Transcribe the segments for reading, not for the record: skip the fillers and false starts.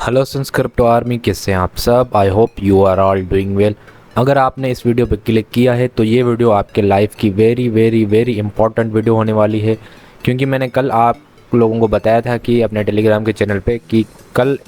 Hello crypto army, कैसे हैं आप सब। I hope you are all doing well. अगर आपने इस वीडियो पर क्लिक किया है तो ये वीडियो आपके लाइफ की very very very important video होने वाली है, क्योंकि मैंने कल आप लोगों को बताया था कि अपने टेलीग्राम के चैनल पे कि कल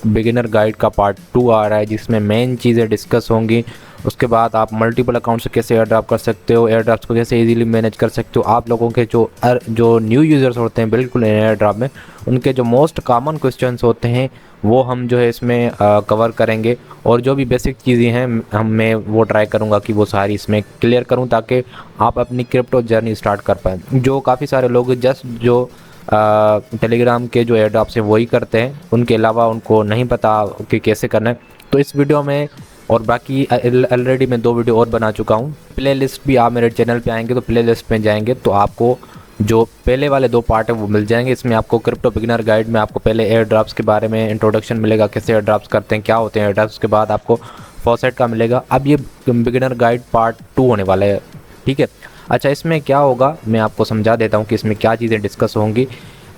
बिगिनर गाइड का पार्ट 2 आ रहा है, जिसमें मेन चीज़ें डिस्कस होंगी। उसके बाद आप मल्टीपल अकाउंट से कैसे एयर ड्रॉप कर सकते हो, एयर ड्रॉप्स को कैसे इजीली मैनेज कर सकते हो। आप लोगों के जो न्यू यूज़र्स होते हैं बिल्कुल एयर ड्रॉप में, उनके जो मोस्ट कॉमन क्वेश्चंस होते हैं वो हम जो है इसमें कवर करेंगे। और जो भी बेसिक चीज़ें हैं मैं वो ट्राई करूँगा कि वो सारी इसमें क्लियर करूँ, ताकि आप अपनी क्रिप्टो जर्नी स्टार्ट कर पाएँ। जो काफ़ी सारे लोग जस्ट जो टेलीग्राम के जो एयर ड्रॉप्स हैं वही करते हैं, उनके अलावा उनको नहीं पता कि कैसे करना है। तो इस वीडियो में और बाकी ऑलरेडी मैं 2 वीडियो और बना चुका हूँ। प्ले लिस्ट भी आप मेरे चैनल पे आएंगे तो प्ले लिस्ट में जाएंगे तो आपको जो पहले वाले 2 पार्ट है वो मिल जाएंगे। इसमें आपको क्रिप्टो बिगिनर गाइड में आपको पहले एयर ड्रॉप्स के बारे में इंट्रोडक्शन मिलेगा, कैसे एयर ड्रॉप्स करते हैं, क्या होते हैं एयर ड्रॉप्स। के बाद आपको फॉसेट का मिलेगा। अब ये बिगिनर गाइड पार्ट 2 होने वाला है, ठीक है। अच्छा, इसमें क्या होगा मैं आपको समझा देता हूँ कि इसमें क्या चीज़ें डिस्कस होंगी।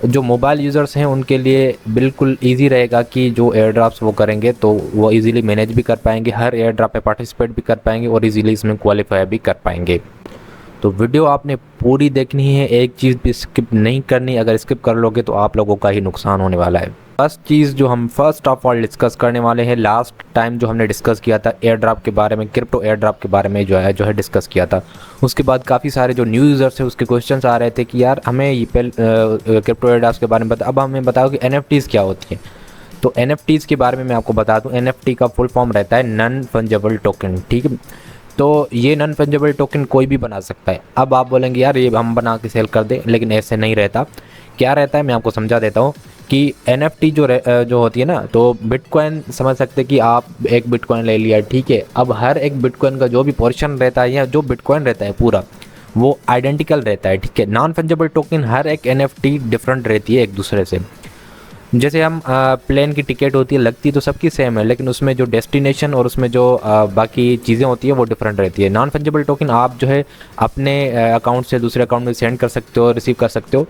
जो मोबाइल यूज़र्स हैं उनके लिए बिल्कुल ईजी रहेगा कि जो एयर ड्रॉप्स वो करेंगे तो वो इजीली मैनेज भी कर पाएंगे, हर एयर ड्रॉप पे पार्टिसिपेट भी कर पाएंगे और इजीली इसमें क्वालिफाई भी कर पाएंगे। तो वीडियो आपने पूरी देखनी है, एक चीज़ भी स्किप नहीं करनी। अगर स्किप कर लोगे तो आप लोगों का ही नुकसान होने वाला है। फर्स्ट चीज़ जो हम फर्स्ट ऑफ ऑल डिस्कस करने वाले हैं, लास्ट टाइम जो हमने डिस्कस किया था एयर ड्रॉप के बारे में, क्रिप्टो एयर ड्रॉप के बारे में जो है डिस्कस किया था। उसके बाद काफ़ी सारे जो न्यू यूज़र्स हैं उसके क्वेश्चंस आ रहे थे कि यार हमें ये क्रिप्टो एयर ड्रॉप के बारे में बता। अब हमें बताओ कि NFTs क्या होती हैं। तो NFTs के बारे में मैं आपको बता दूं, NFT का फुल फॉर्म रहता है नॉन फंजेबल टोकन, ठीक है। तो ये नॉन फंजेबल टोकन कोई भी बना सकता है। अब आप बोलेंगे यार ये हम बना के सेल कर दें, लेकिन ऐसे नहीं रहता। क्या रहता है मैं आपको समझा देता हूँ कि NFT जो होती है ना, तो बिटकॉइन समझ सकते हैं कि आप एक बिटकॉइन ले लिया, ठीक है। अब हर एक बिटकॉइन का जो भी पोर्शन रहता है या जो बिटकॉइन रहता है पूरा वो आइडेंटिकल रहता है, ठीक है। नॉन फंजेबल टोकन हर एक NFT डिफरेंट रहती है एक दूसरे से। जैसे हम प्लेन की टिकट होती है, लगती तो सबकी सेम है, लेकिन उसमें जो डेस्टिनेशन और उसमें जो बाकी चीज़ें होती है वो डिफरेंट रहती है। नॉन फंजेबल टोकन आप जो है अपने अकाउंट से दूसरे अकाउंट में सेंड कर सकते हो, रिसीव कर सकते हो।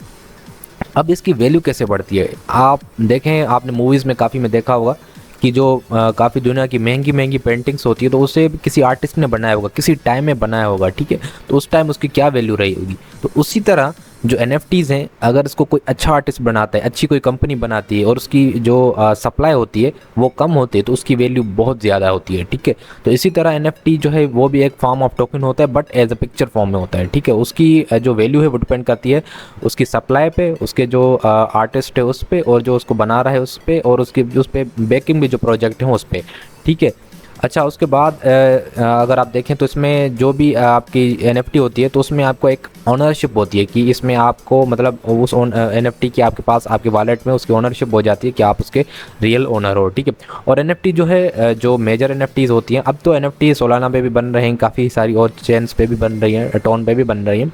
अब इसकी वैल्यू कैसे बढ़ती है आप देखें, आपने मूवीज़ में काफ़ी में देखा होगा कि जो काफ़ी दुनिया की महंगी महंगी पेंटिंग्स होती है तो उसे किसी आर्टिस्ट ने बनाया होगा, किसी टाइम में बनाया होगा, ठीक है। तो उस टाइम उसकी क्या वैल्यू रही होगी। तो उसी तरह जो NFTs हैं, अगर इसको कोई अच्छा आर्टिस्ट बनाता है, अच्छी कोई कंपनी बनाती है और उसकी जो सप्लाई होती है वो कम होती है तो उसकी वैल्यू बहुत ज़्यादा होती है, ठीक है। तो इसी तरह NFT जो है वो भी एक फॉर्म ऑफ टोकन होता है, but as a picture form में होता है, ठीक है। उसकी जो वैल्यू है वो डिपेंड करती है उसकी सप्लाई पे, उसके जो आर्टिस्ट है उस पर, और जो उसको बना रहा है उस पर, और उसकी उस पर बैकिंग भी जो प्रोजेक्ट है उस पर, ठीक है। अच्छा, उसके बाद अगर आप देखें तो इसमें जो भी आपकी NFT होती है तो उसमें आपको एक ओनरशिप होती है कि इसमें आपको मतलब उस NFT की आपके पास आपके वॉलेट में उसकी ओनरशिप हो जाती है कि आप उसके रियल ओनर हो, ठीक है। और NFT जो है जो मेजर NFTs होती हैं, अब तो NFT सोलाना पे भी बन रहे हैं, काफ़ी सारी और चेन्स पे भी बन रही हैं, टोन पे भी बन रही हैं।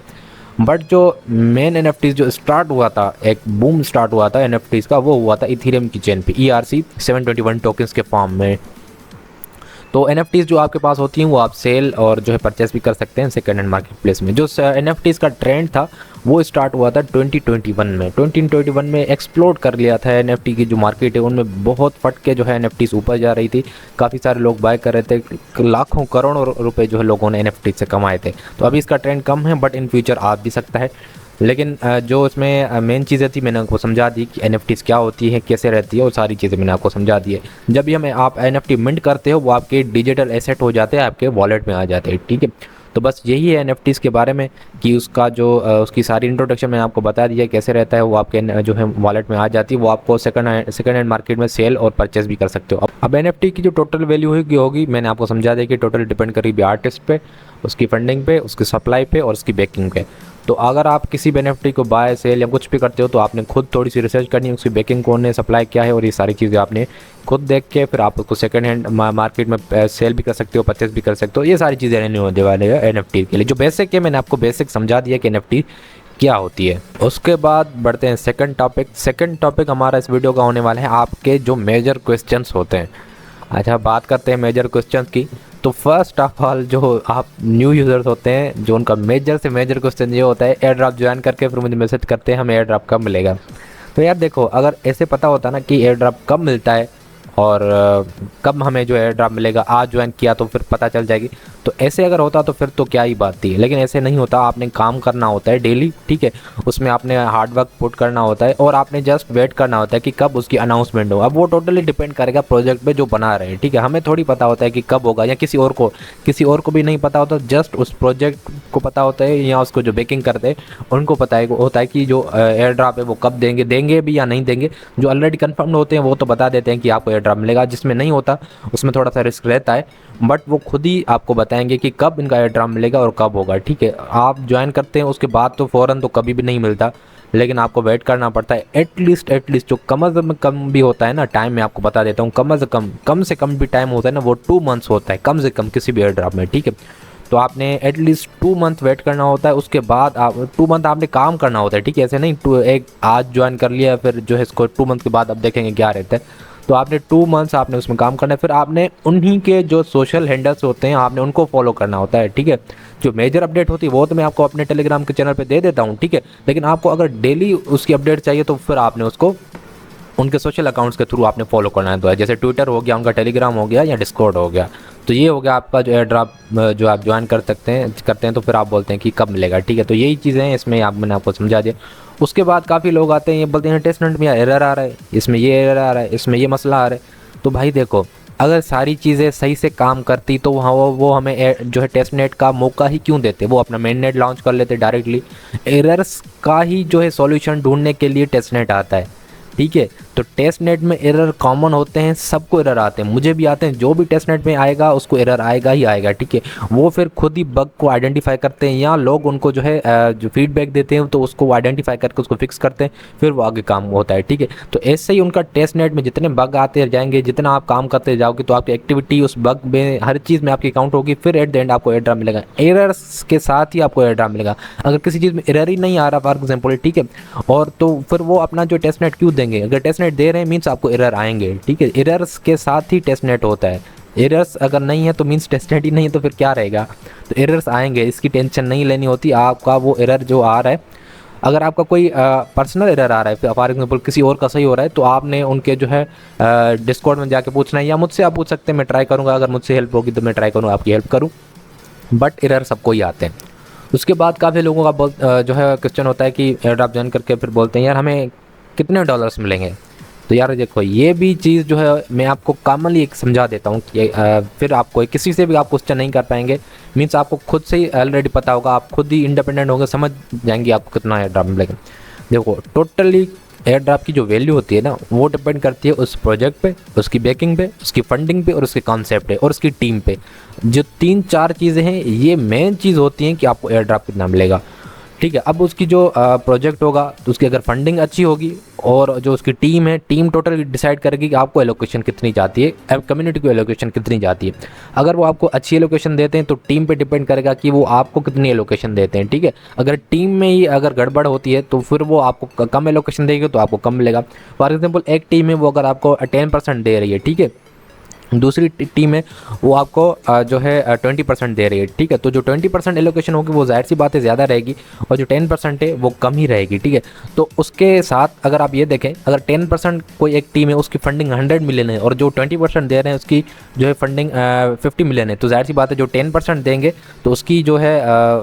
बट जो मेन NFTs जो स्टार्ट हुआ था, एक बूम स्टार्ट हुआ था NFTs का, वो हुआ था इथेरियम की चेन पे, ERC-721 टोकन्स के फॉर्म में। तो NFTs जो आपके पास होती हैं वो आप सेल और जो है परचेस भी कर सकते हैं सेकंड हैंड मार्केट प्लेस में। जो NFTs का ट्रेंड था वो स्टार्ट हुआ था 2021 में। 2021 में एक्सप्लोड कर लिया था NFT की जो मार्केट है, उनमें बहुत फट के जो है NFTs ऊपर जा रही थी। काफ़ी सारे लोग बाय कर रहे थे, लाखों करोड़ों रुपए जो है लोगों ने NFT से कमाए थे। तो अभी इसका ट्रेंड कम है, बट इन फ्यूचर आ भी सकता है। लेकिन जो इसमें मेन चीज़ें थी मैंने आपको समझा दी कि NFTs क्या होती है, कैसे रहती है, और सारी चीज़ें मैंने आपको समझा दी है। जब भी हमें आप NFT मिंट करते हो वो आपके डिजिटल एसेट हो जाते हैं, आपके वॉलेट में आ जाते हैं, ठीक है। तो बस यही है NFTs के बारे में कि उसका जो उसकी सारी इंट्रोडक्शन मैंने आपको बता दिया कैसे रहता है। वो आपके जो है वॉलेट में आ जाती है, वो आपको सेकंड हैंड मार्केट में सेल और परचेस भी कर सकते हो। अब NFT की जो टोटल वैल्यू होगी मैंने आपको समझा दिया कि टोटल डिपेंड करेगी आर्टिस्ट पे, उसकी फंडिंग पे, उसकी सप्लाई पे और उसकी बैकिंग पे। तो अगर आप किसी भी NFT को बाय सेल या कुछ भी करते हो तो आपने खुद थोड़ी सी रिसर्च करनी है, उसकी बैकिंग कौन है, सप्लाई क्या है, और ये सारी चीज़ें आपने खुद देख के फिर आप उसको सेकंड हैंड मार्केट में सेल भी कर सकते हो, परचेस भी कर सकते हो। ये सारी चीज़ें रहने होने वाले हैं NFT के लिए। जो बेसिक है मैंने आपको बेसिक समझा दिया कि NFT क्या होती है। उसके बाद बढ़ते हैं सेकंड टॉपिक। सेकंड टॉपिक हमारा इस वीडियो का होने वाला है आपके जो मेजर क्वेश्चंस होते हैं। अच्छा, बात करते हैं मेजर क्वेश्चंस की। तो फर्स्ट ऑफ ऑल जो आप न्यू यूज़र्स होते हैं, जो उनका मेजर से मेजर क्वेश्चन ये होता है, एयर ड्रॉप ज्वाइन करके फिर मुझे मैसेज करते हैं हमें एयर ड्रॉप कब मिलेगा। तो यार देखो, अगर ऐसे पता होता ना कि एयर ड्रॉप कब मिलता है और कब हमें जो एयर ड्रॉप मिलेगा, आज ज्वाइन किया तो फिर पता चल जाएगी। तो ऐसे अगर होता तो फिर तो क्या ही बात थी, लेकिन ऐसे नहीं होता। आपने काम करना होता है डेली, ठीक है, उसमें आपने हार्ड वर्क पुट करना होता है और आपने जस्ट वेट करना होता है कि कब उसकी अनाउंसमेंट हो। अब वो टोटली डिपेंड करेगा प्रोजेक्ट पे जो बना रहे हैं, ठीक है। हमें थोड़ी पता होता है कि कब होगा, या किसी और को भी नहीं पता होता, जस्ट उस प्रोजेक्ट को पता होता है या उसको जो बेकिंग करते हैं उनको पता होता है कि जो एयर ड्रॉप है वो कब देंगे भी या नहीं देंगे। जो ऑलरेडी कन्फर्म होते हैं वो तो बता देते हैं कि आपको एयर ड्रॉप मिलेगा, जिसमें नहीं होता उसमें थोड़ा सा रिस्क रहता है, बट वो खुद ही आपको बताएंगे कि कब इनका एयर ड्रॉप मिलेगा और कब होगा, ठीक है। आप ज्वाइन करते हैं उसके बाद तो फ़ौरन तो कभी भी नहीं मिलता, लेकिन आपको वेट करना पड़ता है। एटलीस्ट जो कम से कम भी होता है ना टाइम, मैं आपको बता देता हूँ, कम से कम भी टाइम होता है ना, वो 2 मंथ्स होता है कम से कम किसी भी एयर ड्रॉप में, ठीक है। तो आपने एटलीस्ट 2 मंथ वेट करना होता है, उसके बाद आप 2 मंथ आपने काम करना होता है, ठीक है। ऐसे नहीं एक आज ज्वाइन कर लिया फिर जो है इसको 2 मंथ के बाद अब देखेंगे क्या रहता है। तो आपने 2 मंथ्स आपने उसमें काम करना है, फिर आपने उन्हीं के जो सोशल हैंडल्स होते हैं आपने उनको फॉलो करना होता है, ठीक है। जो मेजर अपडेट होती है वो तो मैं आपको अपने टेलीग्राम के चैनल पे दे देता हूँ, ठीक है, लेकिन आपको अगर डेली उसकी अपडेट चाहिए तो फिर आपने उसको उनके सोशल अकाउंट्स के थ्रू आपने फॉलो करना है। तो जैसे ट्विटर हो गया, उनका टेलीग्राम हो गया या डिस्कॉर्ड हो गया। तो ये हो गया आपका जो एयर ड्रॉप जो आप ज्वाइन करते हैं तो फिर आप बोलते हैं कि कब मिलेगा, ठीक है। तो यही चीज़ें हैं इसमें, मैंने आपको समझा दिया। उसके बाद काफ़ी लोग आते हैं ये बोलते हैं टेस्टनेट में एरर आ रहा है, इसमें ये एरर आ रहा है, इसमें ये मसला आ रहा है। तो भाई देखो, अगर सारी चीज़ें सही से काम करती तो वो हमें जो है टेस्टनेट का मौका ही क्यों देते, वो अपना मेन नेट लॉन्च कर लेते डायरेक्टली। एरर्स का ही जो है सॉल्यूशन ढूंढने के लिए टेस्टनेट आता है, ठीक है। तो टेस्ट नेट में एरर कॉमन होते हैं, सबको एरर आते हैं, मुझे भी आते हैं। जो भी टेस्ट नेट में आएगा उसको एरर आएगा ही आएगा, ठीक है। वो फिर खुद ही बग को आइडेंटिफाई करते हैं या लोग उनको जो है जो फीडबैक देते हैं तो उसको आइडेंटिफाई करके उसको फिक्स करते हैं, फिर वो आगे काम होता है, ठीक है। तो ऐसे ही उनका टेस्ट नेट में जितने बग आते जाएंगे, जितना आप काम करते जाओगे तो आपकी एक्टिविटी उस बग में हर चीज़ में आपकी काउंट होगी, फिर एट द एंड आपको एयर ड्रॉप मिलेगा। एरर्स के साथ ही आपको एयर ड्रॉप मिलेगा। अगर किसी चीज़ में एरर ही नहीं आ रहा फॉर एग्जाम्पल, ठीक है, और तो फिर वो अपना जो टेस्ट नेट क्यों देंगे। अगर टेस्ट नेट दे रहे हैं मीन्स आपको एरर आएंगे, ठीक है। एरर्स के साथ ही टेस्ट नेट होता है। एरर्स अगर नहीं है तो मीन्स टेस्ट नेट ही नहीं है, तो फिर क्या रहेगा। तो एरर्स आएंगे, इसकी टेंशन नहीं लेनी होती। आपका वो एरर जो आ रहा है, अगर आपका कोई पर्सनल एरर आ रहा है फॉर एग्जांपल किसी और का सही हो रहा है, तो आपने उनके जो है डिस्कॉर्ड में जाके पूछना है, या मुझसे आप पूछ सकते हैं, मैं ट्राई करूँगा। अगर मुझसे हेल्प होगी तो मैं ट्राई करूँगा आपकी हेल्प करूँ, बट एरर सबको ही आते हैं। उसके बाद काफ़ी लोगों का जो है क्वेश्चन होता है कि एयर ड्रॉप ज्वाइन करके फिर बोलते हैं यार हमें कितने डॉलर्स मिलेंगे। तो यार देखो, ये भी चीज़ जो है मैं आपको कॉमनली एक समझा देता हूँ कि फिर आपको किसी से भी आप क्वेश्चन नहीं कर पाएंगे। मीन्स आपको खुद से ही ऑलरेडी पता होगा, आप खुद ही इंडिपेंडेंट होंगे, समझ जाएंगे आपको कितना एयर ड्रॉप मिलेगा। देखो, टोटली एयर ड्रॉप की जो वैल्यू होती है ना, वो डिपेंड करती है उस प्रोजेक्ट पे, उसकी बेकिंग पे, उसकी फंडिंग पे और उसके कॉन्सेप्ट पे और उसकी टीम पे। जो 3-4 चीज़ें हैं ये मेन चीज़ होती हैं कि आपको एयर ड्रॉप कितना मिलेगा, ठीक है। अब उसकी जो प्रोजेक्ट होगा तो उसकी अगर फंडिंग अच्छी होगी और जो उसकी टीम है, टीम टोटल डिसाइड करेगी कि आपको एलोकेशन कितनी जाती है, कम्युनिटी को एलोकेशन कितनी जाती है। अगर वो आपको अच्छी एलोकेशन देते हैं तो टीम पे डिपेंड करेगा कि वो आपको कितनी एलोकेशन देते हैं, ठीक है। अगर टीम में ही अगर गड़बड़ होती है तो फिर वो आपको कम एलोकेशन देगी तो आपको कम मिलेगा। फॉर एग्जाम्पल एक टीम है वो अगर आपको 10% दे रही है, ठीक है, दूसरी टीम है वो आपको जो है 20% दे रही है, ठीक है। तो जो 20% एलोकेशन होगी वो जाहिर सी बात है ज़्यादा रहेगी और जो 10% है वो कम ही रहेगी, ठीक है। तो उसके साथ अगर आप ये देखें, अगर 10% कोई एक टीम है उसकी फंडिंग 100 मिलियन है और जो 20% दे रहे हैं उसकी जो है फंडिंग 50 मिलियन है, तो जाहिर सी बात है जो 10% देंगे तो उसकी जो है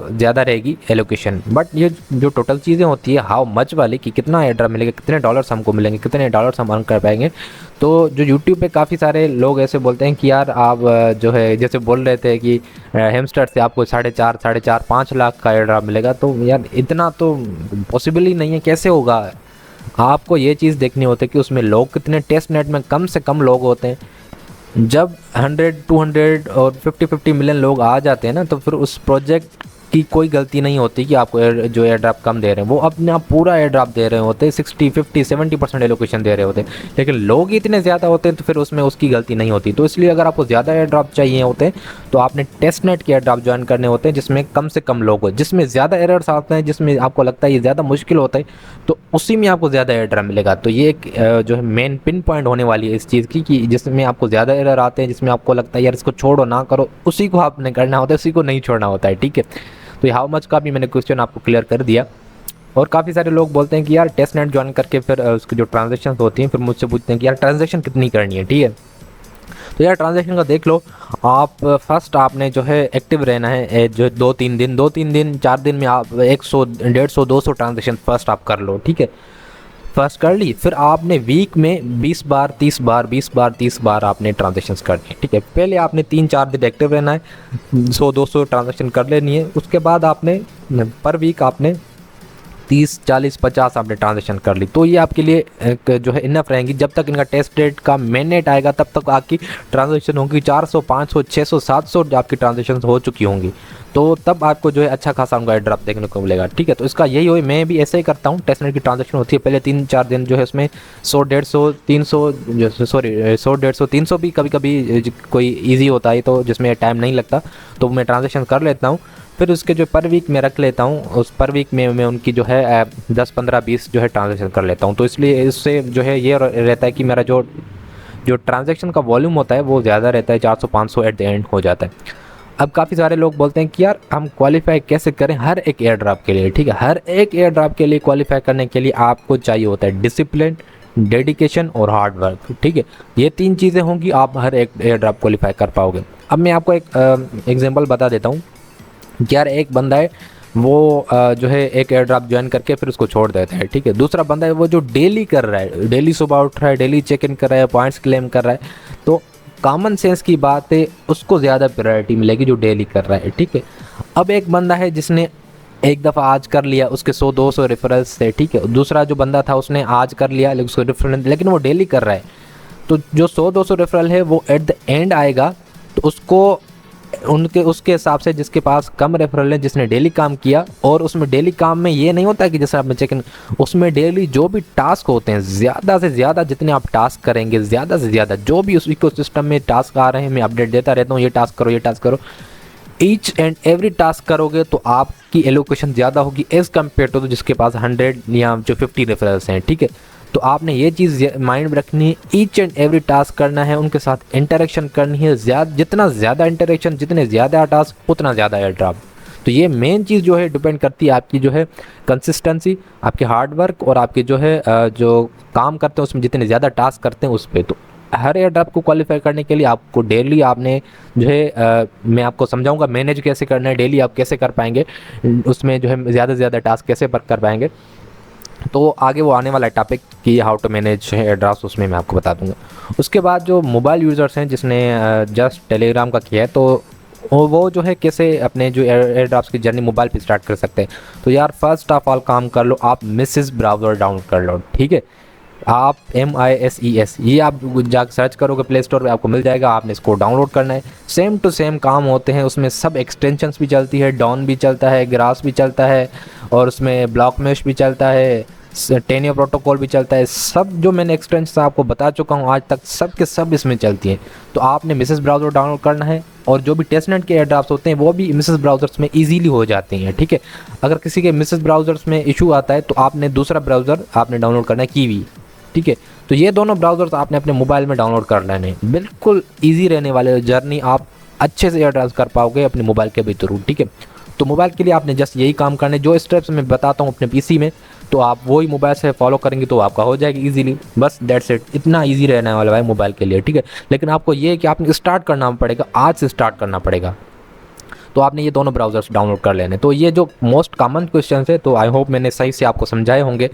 ज़्यादा रहेगी एलोकेशन। बट ये जो टोटल चीज़ें होती है हाउ मच वाली, कि कितना एयर ड्रॉप मिलेगा, कितने डॉलर्स हमको मिलेंगे, कितने डॉलर्स हम अर्न कर पाएंगे। तो जो यूट्यूब पे काफ़ी सारे लोग ऐसे बोलते हैं कि यार आप जो है जैसे बोल रहे थे कि हेमस्टर से आपको 4.5 लाख का एयर ड्रॉप मिलेगा, तो यार इतना तो पॉसिबल ही नहीं है, कैसे होगा। आपको ये चीज़ देखनी होती है कि उसमें लोग कितने, टेस्ट नेट में कम से कम लोग होते हैं। जब 100-200 और 50-50 मिलियन लोग आ जाते हैं ना, तो फिर उस प्रोजेक्ट की कोई गलती नहीं होती कि आपको जो एयर ड्रॉप कम दे रहे हैं, वो अपने आप पूरा एयर ड्रॉप दे रहे होते हैं, 60-50-70% एलोकेशन दे रहे होते हैं। लेकिन लोग इतने ज़्यादा होते हैं तो फिर उसमें उसकी गलती नहीं होती। तो इसलिए अगर आपको ज़्यादा एयर ड्रॉप चाहिए होते हैं तो आपने टेस्ट नेट के एयर ड्रॉप ज्वाइन करने होते हैं जिसमें कम से कम लोग हो, जिसमें ज़्यादा एरर्स आते हैं, जिसमें आपको लगता है ये ज़्यादा मुश्किल होता है, तो उसी में आपको ज़्यादा एयर ड्रॉप मिलेगा। तो ये एक जो है मेन पिन पॉइंट होने वाली है इस चीज़ की, कि जिसमें आपको ज़्यादा एरर आते हैं, जिसमें आपको लगता है यार इसको छोड़ो ना करो, उसी को आपने करना होता है, उसी को नहीं छोड़ना होता है, ठीक है। तो हाउ मच का भी मैंने क्वेश्चन आपको क्लियर कर दिया। और काफ़ी सारे लोग बोलते हैं कि यार टेस्ट नेट ज्वाइन करके फिर उसकी जो ट्रांजेक्शन होती हैं फिर मुझसे पूछते हैं कि यार ट्रांजेक्शन कितनी करनी है, ठीक है। तो यार ट्रांजेक्शन का देख लो आप। फर्स्ट आपने जो है एक्टिव रहना है जो 2-3 दिन 4 दिन में आप 100 150 200 ट्रांजेक्शन फर्स्ट आप कर लो, ठीक है। फर्स्ट कर ली, फिर आपने वीक में 20 बार 30 बार 20 बार 30 बार आपने ट्रांजेक्शन्स करनी है, ठीक है। पहले आपने 3-4 दिन एक्टिव रहना है, 100-200 ट्रांजेक्शन कर लेनी है। उसके बाद आपने पर वीक आपने 30-40-50 आपने ट्रांजेक्शन कर ली, तो ये आपके लिए जो है इनफ रहेंगी। जब तक इनका टेस्ट डेट का मेन डेट आएगा तब तक आपकी ट्रांजेक्शन होंगी 400 500 600 700 आपकी ट्रांजेक्शन हो चुकी होंगी। तो तब आपको जो है अच्छा खासा उनका एड्रॉप देखने को मिलेगा, ठीक है। तो इसका यही हो, मैं भी ऐसे ही करता हूँ। टेस्ट नेट की ट्रांजेक्शन होती है पहले 3-4 दिन जो है उसमें 100-150 300 सॉरी 100-150 300 भी कभी कभी कोई ईजी होता है तो जिसमें टाइम नहीं लगता तो मैं ट्रांजेक्शन कर लेता हूँ। फिर उसके जो पर वीक में रख लेता हूँ, उस पर वीक में मैं उनकी जो है 10-15-20 जो है ट्रांजेक्शन कर लेता हूँ। तो इसलिए इससे जो है ये रहता है कि मेरा जो ट्रांजेक्शन का वॉल्यूम होता है वो ज़्यादा रहता है, 400-500 एट द एंड हो जाता है। अब काफ़ी सारे लोग बोलते हैं कि यार हम क्वालिफाई कैसे करें हर एक एयर ड्रॉप के लिए, ठीक है। हर एक एयर ड्रॉप के लिए क्वालिफाई करने के लिए आपको चाहिए होता है डिसिप्लिन, डेडिकेशन और हार्ड वर्क, ठीक है। ये 3 चीज़ें होंगी आप हर एक एयर ड्रॉप क्वालिफाई कर पाओगे। अब मैं आपको एक एग्जांपल बता देता हूँ कि यार एक बंदा है वो जो है एक एयर ड्रॉप ज्वाइन करके फिर उसको छोड़ देता है, ठीक है। दूसरा बंदा है वो जो डेली कर रहा है, डेली सुबह उठ रहा है, डेली चेक इन कर रहा है, पॉइंट्स क्लेम कर रहा है। तो कॉमन सेंस की बात है उसको ज़्यादा प्रायोरिटी मिलेगी जो डेली कर रहा है, ठीक है। अब एक बंदा है जिसने एक दफ़ा आज कर लिया, उसके 100-200 रेफरेंस थे, ठीक है। दूसरा जो बंदा था उसने आज कर लिया लेकिन उसको रेफरेंस, लेकिन वो डेली कर रहा है। तो जो 100-200 रेफरल है वो एट द एंड आएगा तो उसको उसके हिसाब से जिसके पास कम रेफरल है, जिसने डेली काम किया, और उसमें डेली काम में ये नहीं होता कि जैसे आपने चेक इन, उसमें डेली जो भी टास्क होते हैं ज़्यादा से ज़्यादा जितने आप टास्क करेंगे, ज़्यादा से ज़्यादा जो भी उस इकोसिस्टम में टास्क आ रहे हैं मैं अपडेट देता रहता हूँ, ये टास्क करो ये टास्क करो। ईच एंड एवरी टास्क करोगे तो आपकी एलोकेशन ज़्यादा होगी एज़ कम्पेयर टू जिसके पास 100 या जो 50 रेफरल्स हैं, ठीक है। तो आपने ये चीज़ माइंड में रखनी है, ईच एंड एवरी टास्क करना है, उनके साथ इंटरेक्शन करनी है, जितना ज़्यादा इंटरेक्शन, जितने ज़्यादा टास्क उतना ज़्यादा एयर ड्रॉप। तो ये मेन चीज़ जो है डिपेंड करती है आपकी जो है कंसिस्टेंसी, आपके हार्ड वर्क और आपके जो है जो काम करते हैं उसमें जितने ज़्यादा टास्क करते हैं उस पर। तो हर एयर ड्रॉप को क्वालिफाई करने के लिए आपको डेली आपने जो है मैं आपको समझाऊंगा मैनेज कैसे करना है, डेली आप कैसे कर पाएंगे, उसमें जो है ज़्यादा से ज़्यादा टास्क कैसे कर पाएंगे। तो आगे वो आने वाला टॉपिक कि how to manage air drops उसमें मैं आपको बता दूंगा। उसके बाद जो मोबाइल यूज़र्स हैं जिसने जस्ट टेलीग्राम का किया है तो वो जो है कैसे अपने जो एयर ड्रॉप्स की जर्नी मोबाइल पे स्टार्ट कर सकते हैं। तो यार फर्स्ट ऑफ ऑल काम कर लो, आप मिसेस ब्राउज़र डाउनलोड कर लो, ठीक है। आप MISES ये आप जाकर सर्च करोगे प्ले स्टोर पे आपको मिल जाएगा, आपने इसको डाउनलोड करना है। सेम टू सेम काम होते हैं उसमें, सब एक्सटेंशंस भी चलती है, डाउन भी चलता है, ग्रास भी चलता है और उसमें ब्लॉक मेश भी चलता है, टेनियो प्रोटोकॉल भी चलता है। सब जो मैंने एक्सटेंशन आपको बता चुका हूँ आज तक सब के सब इसमें चलती हैं। तो आपने मिसेस ब्राउज़र डाउनलोड करना है और जो भी टेस्टनेट के एयर ड्रॉप्स होते हैं वो भी मिसेस ब्राउज़र्स में इजीली हो जाती हैं, ठीक है। अगर किसी के मिसेस ब्राउज़र्स में इशू आता है तो आपने दूसरा ब्राउज़र आपने डाउनलोड करना है कीवी, ठीक है। तो ये दोनों ब्राउज़र्स आपने अपने मोबाइल में डाउनलोड कर लेने हैं, बिल्कुल ईजी रहने वाले जर्नी, आप अच्छे से एयर ड्रॉप्स कर पाओगे अपने मोबाइल के भी थ्रू, ठीक है। तो मोबाइल के लिए आपने जस्ट यही काम करना है, जो स्टेप्स मैं बताता हूँ अपने पीसी में तो आप वही मोबाइल से फॉलो करेंगे तो आपका हो जाएगा इजीली, बस दैट्स इट। इतना इजी रहने वाला है मोबाइल के लिए, ठीक है। लेकिन आपको ये है कि आपने स्टार्ट करना पड़ेगा, आज से स्टार्ट करना पड़ेगा। तो आपने ये दोनों ब्राउज़र्स डाउनलोड कर लेने। तो ये जो मोस्ट कॉमन क्वेश्चन है तो आई होप मैंने सही से आपको समझाए होंगे।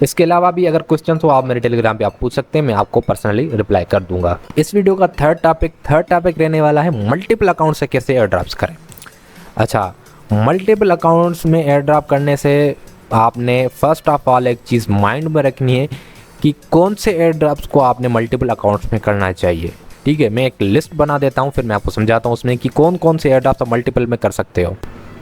इसके अलावा भी अगर क्वेश्चन हो आप मेरे टेलीग्राम पे आप पूछ सकते हैं, मैं आपको पर्सनली रिप्लाई कर दूंगा। इस वीडियो का थर्ड टॉपिक रहने वाला है मल्टीपल अकाउंट से कैसे एयर ड्रॉप्स करें। अच्छा, मल्टीपल अकाउंट्स में एयर ड्रॉप करने से आपने फर्स्ट ऑफ ऑल एक चीज़ माइंड में रखनी है कि कौन से एयर ड्रॉप्स को आपने मल्टीपल अकाउंट्स में करना चाहिए, ठीक है। मैं एक लिस्ट बना देता हूँ फिर मैं आपको समझाता हूँ उसमें कि कौन कौन से एयर ड्रॉप्स आप मल्टीपल में कर सकते हो।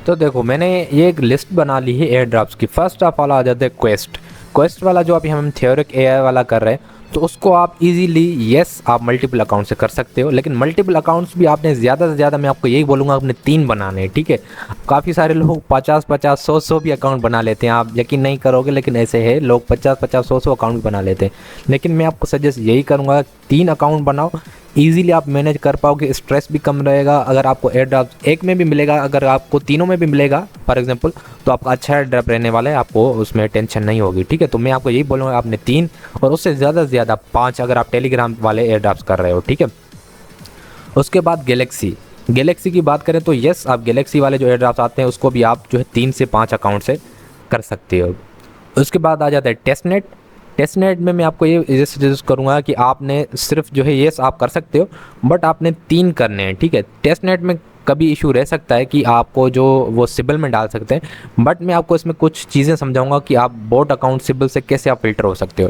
तो देखो मैंने ये एक लिस्ट बना ली है एयर ड्रॉप्स की। फर्स्ट ऑफ ऑल आ जाते हैं क्वेस्ट वाला, जो अभी हम थ्योरिक AI वाला कर रहे हैं तो उसको आप इजीली आप मल्टीपल अकाउंट से कर सकते हो। लेकिन मल्टीपल अकाउंट्स भी आपने ज़्यादा से ज़्यादा मैं आपको यही बोलूँगा आपने 3 बनाने हैं, ठीक है। काफ़ी सारे लोग 50-50 100-100 भी अकाउंट बना लेते हैं, आप यकीन नहीं करोगे लेकिन ऐसे है लोग 50-50 100-100 अकाउंट बना लेते हैं। लेकिन मैं आपको सजेस्ट यही करूँगा 3 अकाउंट बनाओ, ईज़िली आप मैनेज कर पाओगे, स्ट्रेस भी कम रहेगा। अगर आपको एयर ड्रॉप एक में भी मिलेगा, अगर आपको तीनों में भी मिलेगा फॉर एग्जांपल, तो आपका अच्छा एयर ड्रॉप रहने वाला है, आपको उसमें टेंशन नहीं होगी, ठीक है। तो मैं आपको यही बोलूँगा, आपने 3 और उससे ज़्यादा से ज़्यादा 5 अगर आप टेलीग्राम वाले एयर ड्रॉप्स कर रहे हो, ठीक है। उसके बाद गैलेक्सी की बात करें तो यस, आप गैलेक्सी वाले जो एयर ड्रॉप्स आते हैं उसको भी आप जो है 3 से 5 अकाउंट से कर सकते हो। उसके बाद आ जाता है टेस्टनेट में मैं आपको ये सजेस्ट करूँगा कि आपने सिर्फ जो है येस आप कर सकते हो, बट आपने 3 करने हैं, ठीक है। टेस्टनेट में कभी इशू रह सकता है कि आपको जो वो सिबिल में डाल सकते हैं, बट मैं आपको इसमें कुछ चीज़ें समझाऊंगा कि आप बोट अकाउंट सिबिल से कैसे आप फिल्टर हो सकते हो।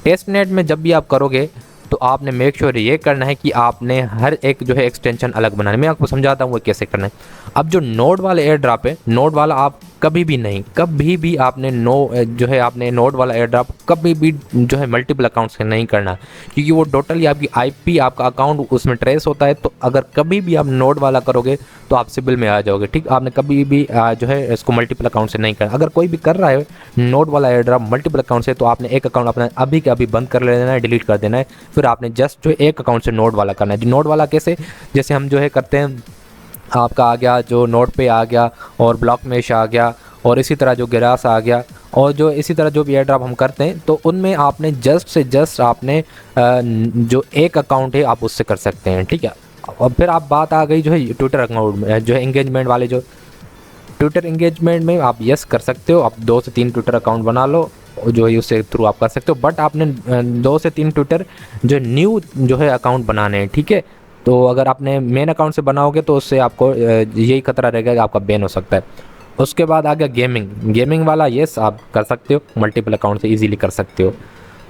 टेस्टनेट में जब भी आप करोगे तो आपने मेक श्योर ये करना है कि आपने हर एक जो है एक्सटेंशन अलग बनाना है। मैं आपको समझाता हूँ वो कैसे करना है। अब जो नोड वाला एयर ड्रॉप है, नोड वाला आप कभी भी आपने जो है आपने नोड वाला एयर ड्रॉप कभी भी जो है मल्टीपल अकाउंट से नहीं करना, क्योंकि वो टोटली आपकी आईपी आपका अकाउंट उसमें ट्रेस होता है। तो अगर कभी भी आप नोड वाला करोगे तो आप सिबिल में आ जाओगे, ठीक। आपने कभी भी जो है इसको मल्टीपल अकाउंट से नहीं करना। अगर कोई भी कर रहा है नोड वाला एयर ड्रॉप मल्टीपल अकाउंट से, तो आपने एक अकाउंट अपना अभी के अभी बंद कर लेना है, डिलीट कर देना है। फिर आपने जस्ट जो एक अकाउंट से नोड वाला करना है। नोड वाला कैसे, जैसे हम जो है करते हैं, आपका आ गया जो नोट पे आ गया और ब्लॉक मेश आ गया और इसी तरह जो गिरास आ गया, और जो इसी तरह जो भी एयर ड्रॉप हम करते हैं तो उनमें आपने जस्ट से जस्ट आपने जो एक अकाउंट है आप उससे कर सकते हैं, ठीक है। और फिर आप बात आ गई जो है ट्विटर अकाउंट में, जो है एंगेजमेंट वाले, जो ट्विटर एंगेजमेंट में आप यस कर सकते हो। आप 2 से 3 ट्विटर अकाउंट बना लो, जो है उससे थ्रू आप कर सकते हो, बट आपने 2 से 3 ट्विटर जो न्यू जो है अकाउंट बनाने हैं, ठीक है। तो अगर आपने मेन अकाउंट से बनाओगे तो उससे आपको यही खतरा रहेगा कि आपका बैन हो सकता है। उसके बाद आ गया गेमिंग वाला, यस आप कर सकते हो, मल्टीपल अकाउंट से इजीली कर सकते हो।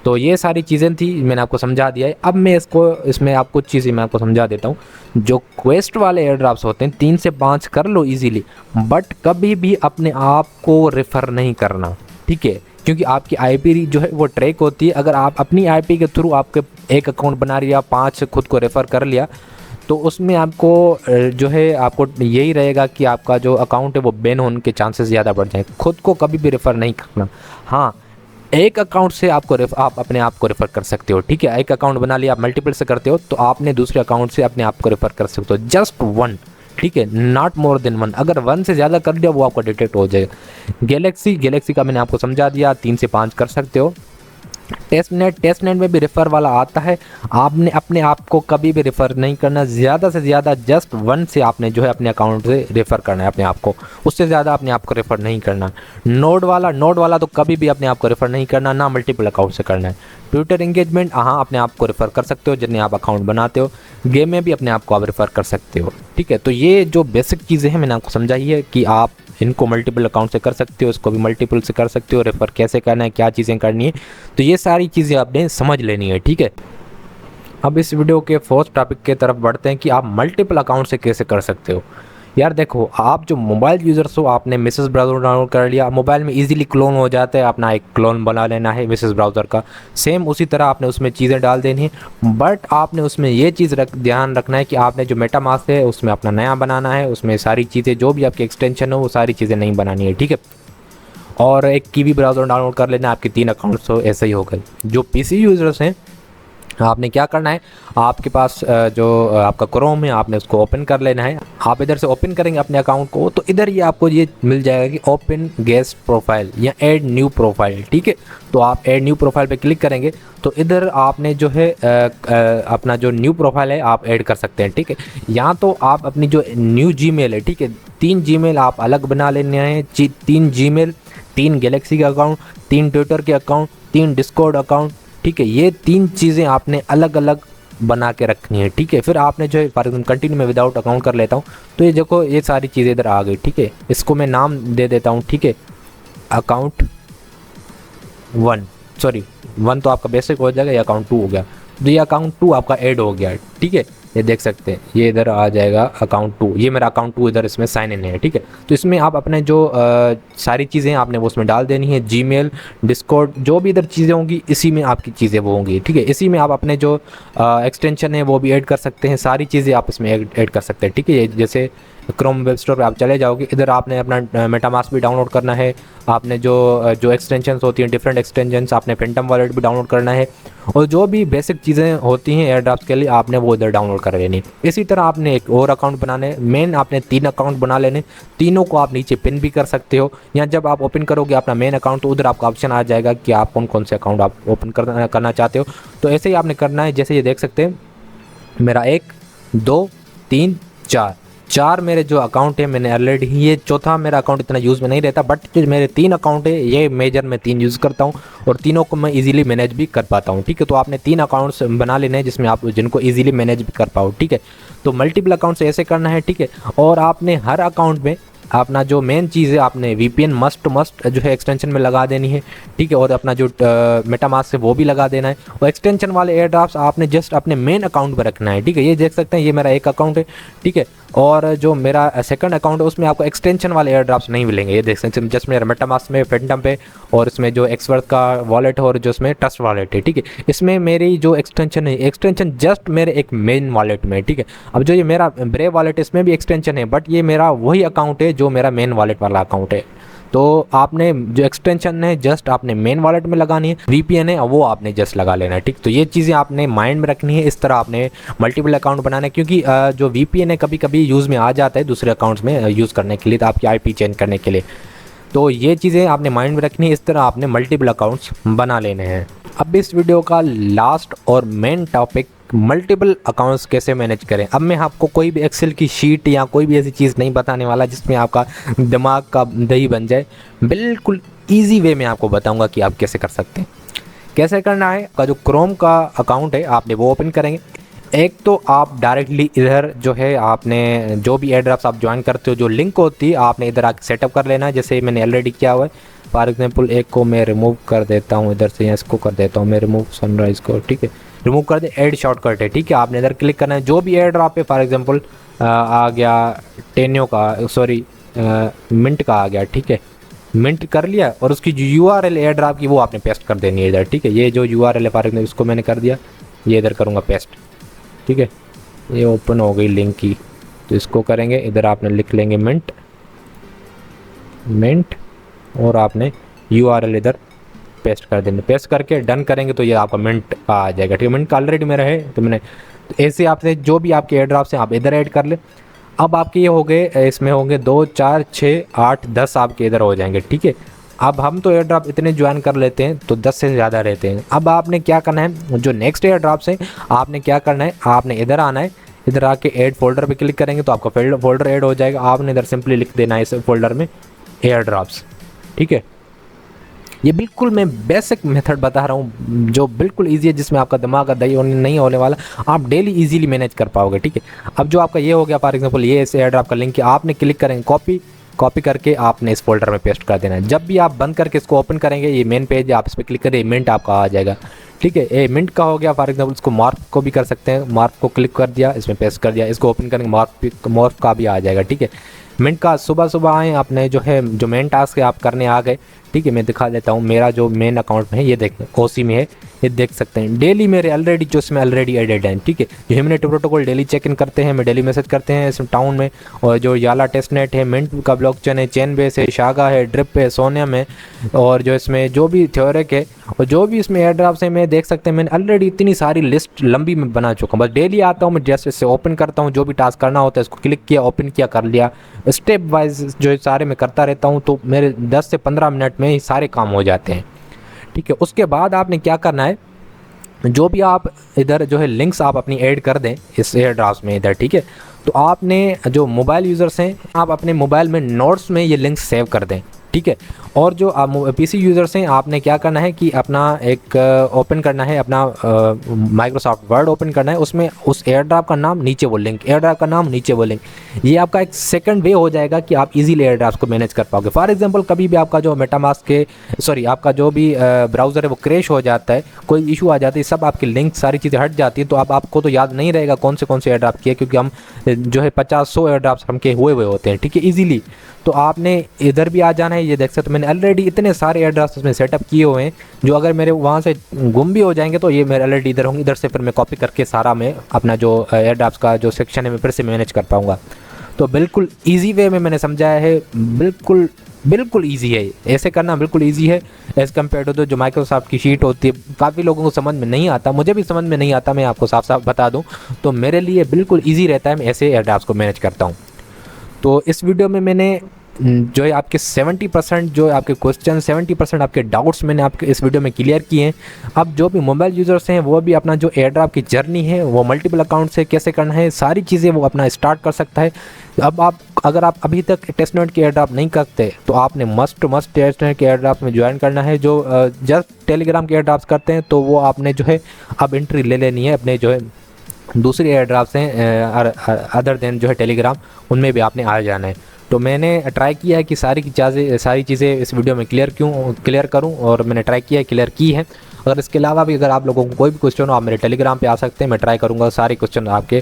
तो ये सारी चीज़ें थी, मैंने आपको समझा दिया है। अब मैं इसमें आप कुछ चीज़ें मैं आपको समझा देता हूँ। जो क्वेस्ट वाले एयर ड्रॉप्स होते हैं 3 से 5 कर लो इजीली, बट कभी भी अपने आप को रेफ़र नहीं करना, ठीक है। क्योंकि आपकी आईपी जो है वो ट्रैक होती है। अगर आप अपनी आईपी के थ्रू आपके एक अकाउंट बना लिया, 5 खुद को रेफ़र कर लिया, तो उसमें आपको जो है आपको यही रहेगा कि आपका जो अकाउंट है वो बैन होने के चांसेस ज़्यादा बढ़ जाएंगे। खुद को कभी भी रेफ़र नहीं करना। हाँ, एक अकाउंट से आप अपने आप को रेफ़र कर सकते हो, ठीक है। एक अकाउंट बना लिया, आप मल्टीपल से करते हो तो आपने दूसरे अकाउंट से अपने आप को रेफ़र कर सकते हो, जस्ट 1, ठीक है, नॉट मोर देन 1। अगर 1 से ज़्यादा कर दिया वो आपको डिटेक्ट हो जाएगा। गैलेक्सी का मैंने आपको समझा दिया, 3 से 5 कर सकते हो। टेस्टनेट में भी रेफ़र वाला आता है। आपने अपने आप को कभी भी रेफ़र नहीं करना, ज़्यादा से ज़्यादा जस्ट 1 से आपने जो है अपने अकाउंट से रेफ़र करना है अपने आप को, उससे ज़्यादा अपने आप को रेफ़र नहीं करना। नोड वाला तो कभी भी अपने आप को रेफ़र नहीं करना, ना मल्टीपल अकाउंट से करना है। ट्विटर एंगेजमेंट, हाँ अपने आप को रेफ़र कर सकते हो जिन्हें आप अकाउंट बनाते हो। गेम में भी अपने आप को आप रेफ़र कर सकते हो, ठीक है। तो ये जो बेसिक चीज़ें हैं मैंने आपको समझाई है कि आप इनको मल्टीपल अकाउंट से कर सकते हो, इसको भी मल्टीपल से कर सकते हो, रेफ़र कैसे करना है, क्या चीज़ें करनी है, तो ये सारी चीज़ें आपने समझ लेनी है, ठीक है। अब इस वीडियो के फोर्थ टॉपिक के तरफ बढ़ते हैं कि आप मल्टीपल अकाउंट से कैसे कर सकते हो। यार देखो, आप जो मोबाइल यूज़र्स हो, आपने मिसेस ब्राउज़र डाउनलोड कर लिया, मोबाइल में इजीली क्लोन हो जाता है, अपना एक क्लोन बना लेना है मिसेस ब्राउज़र का। सेम उसी तरह आपने उसमें चीज़ें डाल देनी है, बट आपने उसमें ये चीज़ ध्यान रखना है कि आपने जो मेटामास्क है उसमें अपना नया बनाना है, उसमें सारी चीज़ें जो भी आपकी एक्सटेंशन हो वो सारी चीज़ें नहीं बनानी है, ठीक है। और एक कीवी ब्राउज़र डाउनलोड कर लेना, आपके 3 अकाउंट्स हो ऐसे ही हो गए। जो पीसी यूज़र्स हैं, आपने क्या करना है, आपके पास जो आपका क्रोम है आपने उसको ओपन कर लेना है। आप इधर से ओपन करेंगे अपने अकाउंट को तो इधर ये आपको ये मिल जाएगा कि ओपन गेस्ट प्रोफाइल या ऐड न्यू प्रोफाइल, ठीक है। तो आप ऐड न्यू प्रोफाइल पे क्लिक करेंगे तो इधर आपने जो है अपना जो न्यू प्रोफाइल है आप ऐड कर सकते हैं, ठीक है। यहाँ तो आप अपनी जो न्यू जीमेल है, ठीक है, 3 जीमेल आप अलग बना लेने हैं। 3 जीमेल, 3 गैलेक्सी के अकाउंट, 3 ट्विटर के अकाउंट, 3 डिस्कॉर्ड अकाउंट, ठीक है। ये 3 चीज़ें आपने अलग अलग बना के रखनी है, ठीक है। फिर आपने जो है फॉर एग्जाम्पल कंटिन्यू में विदाउट अकाउंट कर लेता हूँ तो ये देखो ये सारी चीज़ें इधर आ गई, ठीक है। इसको मैं नाम दे देता हूँ, ठीक है, अकाउंट 1, सॉरी 1 तो आपका बेसिक हो जाएगा, ये अकाउंट 2 हो गया, तो ये अकाउंट 2 आपका ऐड हो गया, ठीक है। ये देख सकते हैं, ये इधर आ जाएगा अकाउंट 2, ये मेरा अकाउंट 2 इधर इसमें साइन इन है, ठीक है। तो इसमें आप अपने जो सारी चीज़ें आपने वो उसमें डाल देनी है, जीमेल, डिस्कॉर्ड, जो भी इधर चीज़ें होंगी इसी में आपकी चीज़ें वो होंगी, ठीक है। इसी में आप अपने जो एक्सटेंशन है वो भी ऐड कर सकते हैं, सारी चीज़ें आप इसमें ऐड कर सकते हैं, ठीक है। जैसे क्रोम वेब स्टोर पे आप चले जाओगे, इधर आपने अपना मेटामास्क भी डाउनलोड करना है, आपने जो एक्सटेंशंस होती हैं डिफरेंट एक्सटेंशंस, आपने फैंटम वॉलेट भी डाउनलोड करना है, और जो भी बेसिक चीज़ें होती हैं एयर ड्रॉप्स के लिए आपने वो इधर डाउनलोड कर लेनी। इसी तरह आपने एक और अकाउंट बनाने, मेन आपने 3 अकाउंट बना लेने, तीनों को आप नीचे पिन भी कर सकते हो, या जब आप ओपन करोगे अपना मेन अकाउंट तो उधर आपका ऑप्शन आ जाएगा कि आप कौन कौन से अकाउंट आप ओपन करना चाहते हो। तो ऐसे ही आपने करना है, जैसे ये देख सकते हैं मेरा 1 2 3 4 मेरे जो अकाउंट है मैंने ऑलरेडी, ये चौथा मेरा अकाउंट इतना यूज़ में नहीं रहता, बट जो मेरे 3 अकाउंट है ये मेजर मैं 3 यूज़ करता हूँ और तीनों को मैं इजीली मैनेज भी कर पाता हूँ। ठीक है, तो आपने 3 अकाउंट्स बना लेने हैं जिसमें आप जिनको इजीली मैनेज भी कर पाओ। ठीक है, तो मल्टीपल अकाउंट्स ऐसे करना है। ठीक है, और आपने हर अकाउंट में अपना जो मेन चीज़ है आपने VPN मस्ट जो है एक्सटेंशन में लगा देनी है। ठीक है, और अपना जो मेटामास्क है वो भी लगा देना है, और एक्सटेंशन वाले एयर ड्रॉप्स आपने जस्ट अपने मेन अकाउंट पर रखना है। ठीक है, ये देख सकते हैं ये मेरा एक अकाउंट है। ठीक है, और जो मेरा सेकंड अकाउंट है उसमें आपको एक्सटेंशन वाले एयर ड्रॉप्स नहीं मिलेंगे। ये देख सकते हैं जस्ट मेरा मेटामास्क में फैंटम पे, और इसमें जो एक्सवर्थ का वॉलेट है और जो इसमें ट्रस्ट वॉलेट है। ठीक है, इसमें मेरी जो एक्सटेंशन है, एक्सटेंशन जस्ट मेरे एक मेन वॉलेट में। ठीक है, अब जो ये मेरा ब्रेव वॉलेट इसमें भी एक्सटेंशन है, बट ये मेरा वही अकाउंट है जो मेरा मेन वॉलेट वाला अकाउंट है। तो आपने जो एक्सटेंशन है जस्ट आपने मेन वॉलेट में लगानी है, VPN है वो आपने जस्ट लगा लेना है। ठीक, तो ये चीज़ें आपने माइंड में रखनी है। इस तरह आपने मल्टीपल अकाउंट बनाना है, क्योंकि जो VPN है कभी कभी यूज़ में आ जाता है दूसरे अकाउंट्स में यूज़ करने के लिए, तो आपकी IP चेंज करने के लिए। तो ये चीज़ें आपने माइंड में रखनी है। इस तरह आपने मल्टीपल अकाउंट्स बना लेने हैं। अब इस वीडियो का लास्ट और मेन टॉपिक मल्टीपल अकाउंट्स कैसे मैनेज करें। अब मैं आपको कोई भी एक्सेल की शीट या कोई भी ऐसी चीज़ नहीं बताने वाला जिसमें आपका दिमाग का दही बन जाए। बिल्कुल ईजी वे में आपको बताऊंगा कि आप कैसे कर सकते हैं। कैसे करना है, का जो क्रोम का अकाउंट है आपने वो ओपन करेंगे। एक तो आप डायरेक्टली इधर जो है आपने जो भी एयर ड्रॉप्स आप ज्वाइन करते हो जो लिंक होती है आपने इधर आके सेटअप कर लेना है, जैसे मैंने ऑलरेडी किया हुआ है। फॉर एग्जांपल एक को मैं रिमूव कर देता हूँ इधर से, या इसको कर देता हूँ मैं रिमूव सनराइज़ को। ठीक है, रिमूव कर दे, ऐड शॉर्टकट है। ठीक है, आपने इधर क्लिक करना है, जो भी एयर ड्रॉप है फॉर एग्जांपल आ गया टेन्यो का, सॉरी मिंट का आ गया। ठीक है, मिंट कर लिया, और उसकी जो URL एयर ड्रॉप की वो आपने पेस्ट कर देनी है इधर। ठीक है, ये जो URL है फॉर एग्जांपल इसको मैंने कर दिया, ये इधर करूँगा पेस्ट। ठीक है, ये ओपन हो गई लिंक की, तो इसको करेंगे इधर आपने लिख लेंगे मिंट और आपने URL इधर पेस्ट कर देंगे। पेस्ट करके डन करेंगे तो ये आपका मिंट का आ जाएगा। ठीक है, मिंट का ऑलरेडी मेरा है, तो मैंने ऐसे आपसे जो भी आपके एयर ड्रॉप्स हैं आप इधर ऐड कर ले। अब आपके ये हो गए, इसमें होंगे 2 4 6 8 10 आपके इधर हो जाएंगे। ठीक है, अब हम तो एयर ड्रॉप इतने ज्वाइन कर लेते हैं तो 10 से ज़्यादा रहते हैं। अब आपने क्या करना है, जो नेक्स्ट एयर ड्रॉप्स हैं आपने क्या करना है, आपने इधर आना है, इधर आके ऐड फोल्डर पे क्लिक करेंगे तो आपका फोल्डर ऐड हो जाएगा। आपने इधर सिंपली लिख देना है इस फोल्डर में एयर ड्रॉप्स। ठीक है, ये बिल्कुल मैं बेसिक मेथड बता रहा हूँ जो बिल्कुल ईजी है, जिसमें आपका दिमाग का दही नहीं होने वाला, आप डेली इजीली मैनेज कर पाओगे। ठीक है, अब जो आपका ये हो गया फॉर एग्जांपल, ये इस एयर ड्रॉप का लिंक है, आपने क्लिक करेंगे कॉपी करके आपने इस फोल्डर में पेस्ट कर देना है। जब भी आप बंद करके इसको ओपन करेंगे, ये मेन पेज आप इस पर क्लिक करें, मिंट आपका आ जाएगा। ठीक है, ये मिंट का हो गया फॉर एग्जांपल, इसको मार्क को भी कर सकते हैं, मार्क को क्लिक कर दिया, इसमें पेस्ट कर दिया, इसको ओपन करेंगे मार्क का भी आ जाएगा। ठीक है, मिनट का सुबह आए आपने जो है जो मेन टास्क है आप करने आ गए। ठीक है, मैं दिखा देता हूँ मेरा जो मेन अकाउंट में है, ये देखें OC में है, ये देख सकते हैं डेली मेरे ऑलरेडी जो इसमें ऑलरेडी एडेड हैं। ठीक है, जो humanity protocol daily check in करते हैं, मैं डेली मैसेज करते हैं इस टाउन में, और जो याला टेस्ट नेट है, मिंट का ब्लॉकचेन है, चेन बेस है, शागा है, ड्रिप है, सोनियम है, और जो इसमें जो भी थ्योरिक है और जो भी इसमें एयर ड्रॉप्स हैं, मैं देख सकते हैं मैंने ऑलरेडी इतनी सारी लिस्ट लंबी में बना चुका हूँ। बस डेली आता हूँ मैं, जस्ट इससे ओपन करता हूँ, जो भी टास्क करना होता है इसको क्लिक किया, ओपन किया, कर लिया, स्टेप वाइज जो सारे मैं करता रहता हूँ, तो मेरे 10 से 15 मिनट में ही सारे काम हो जाते हैं। ठीक है, उसके बाद आपने क्या करना है, जो भी आप इधर जो है लिंक्स आप अपनी ऐड कर दें इस एयर ड्रॉप्स में इधर। ठीक है, तो आपने जो मोबाइल यूज़र्स हैं आप अपने मोबाइल में नोट्स में ये लिंक्स सेव कर दें। ठीक है, और जो PC यूज़र्स हैं आपने क्या करना है कि अपना एक ओपन करना है, अपना माइक्रोसॉफ्ट वर्ड ओपन करना है, उसमें उस एयर ड्रॉप का नाम नीचे वो लिंक, एयर ड्रॉप का नाम नीचे वो लिंक। ये आपका एक सेकंड वे हो जाएगा कि आप इजीली एयर ड्रॉप्स को मैनेज कर पाओगे। फॉर एग्जांपल कभी भी आपका जो मेटामास्क के आपका जो भी ब्राउज़र है वो क्रैश हो जाता है, कोई इशू आ जाती है, सब आपकी लिंक सारी चीज़ें हट जाती है, तो अब आपको तो याद नहीं रहेगा कौन से एयर ड्रॉप किए, क्योंकि हम जो है 50-100 एयर ड्रॉप्स हमके हुए होते हैं। ठीक है, ईजिली तो आपने इधर भी आ जाना है। ये देख सकते हो मैंने ऑलरेडी इतने सारे एयर ड्रॉप्स में सेटअप किए हुए हैं, जो अगर मेरे वहाँ से गुम भी हो जाएंगे तो ये मेरे ऑलरेडी इधर होंगे, इधर से फिर मैं कॉपी करके सारा मैं अपना जो एयर ड्रॉप्स का जो सेक्शन है मैं फिर से मैनेज कर पाऊँगा। तो बिल्कुल ईजी वे में मैंने समझाया है, बिल्कुल बिल्कुल ईजी है, ऐसे करना बिल्कुल ईजी है एज़ कम्पेयर टू जो माइक्रोसॉफ्ट की शीट होती है। काफ़ी लोगों को समझ में नहीं आता, मुझे भी समझ में नहीं आता, मैं आपको साफ साफ बता दूं। तो मेरे लिए बिल्कुल ईजी रहता है, मैं ऐसे एयरड्रॉप्स को मैनेज करता हूँ। तो इस वीडियो में मैंने जो है आपके 70% जो आपके क्वेश्चन, 70% आपके डाउट्स मैंने आपके इस वीडियो में क्लियर किए हैं। अब जो भी मोबाइल यूज़र्स हैं वो भी अपना जो एयरड्रॉप की जर्नी है वो मल्टीपल अकाउंट से कैसे करना है, सारी चीज़ें वो अपना स्टार्ट कर सकता है। अब आप अगर आप अभी तक टेस्टनेट के एयरड्रॉप नहीं करते तो आपने मस्ट टेस्टनेट के एयरड्रॉप में ज्वाइन करना है। जो जस्ट टेलीग्राम के एयरड्रॉप्स करते हैं तो वो आपने जो है अब एंट्री ले लेनी है अपने जो है दूसरी एयरड्रॉप्स हैं अदर देन जो है टेलीग्राम, उनमें भी आपने आ जाना है। तो मैंने ट्राई किया है कि सारी चीज़ें इस वीडियो में क्लियर करूं और मैंने ट्राई किया है, क्लियर की है। अगर इसके अलावा भी अगर आप लोगों को कोई भी क्वेश्चन हो आप मेरे टेलीग्राम पे आ सकते हैं, मैं ट्राई करूंगा सारे क्वेश्चन आपके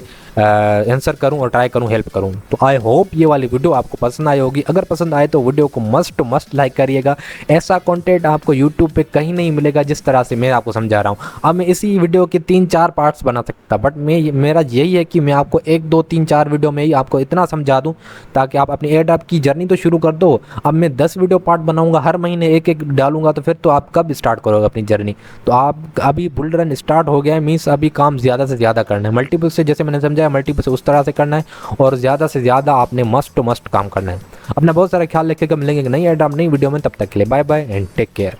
आंसर करूं और ट्राई करूं, हेल्प करूं। तो आई होप ये वाली वीडियो आपको पसंद आई होगी। अगर पसंद आए तो वीडियो को मस्ट लाइक करिएगा। ऐसा कंटेंट आपको यूट्यूब पे कहीं नहीं मिलेगा जिस तरह से मैं आपको समझा रहा हूँ। अब मैं इसी वीडियो के 3-4 पार्ट्स बना सकता, बट मेरा यही है कि मैं आपको 1, 2, 3, 4 वीडियो में ही आपको इतना समझा दूँ ताकि आप अपनी एयरड्रॉप की जर्नी तो शुरू कर दो। अब मैं 10 वीडियो पार्ट बनाऊंगा, हर महीने एक डालूंगा, तो फिर तो आप कब स्टार्ट करोगे अपनी जर्नी। तो आप अभी बुल रन स्टार्ट हो गया है, मीन्स अभी काम ज़्यादा से ज़्यादा करना है, मल्टीपल से, जैसे मैंने समझाया मल्टीपल से उस तरह से करना है और ज़्यादा से ज़्यादा आपने मस्ट काम करना है। अपना बहुत सारा ख्याल रखिएगा। मिलेंगे नई एयरड्रॉप नई वीडियो में, तब तक के लिए bye bye and take care.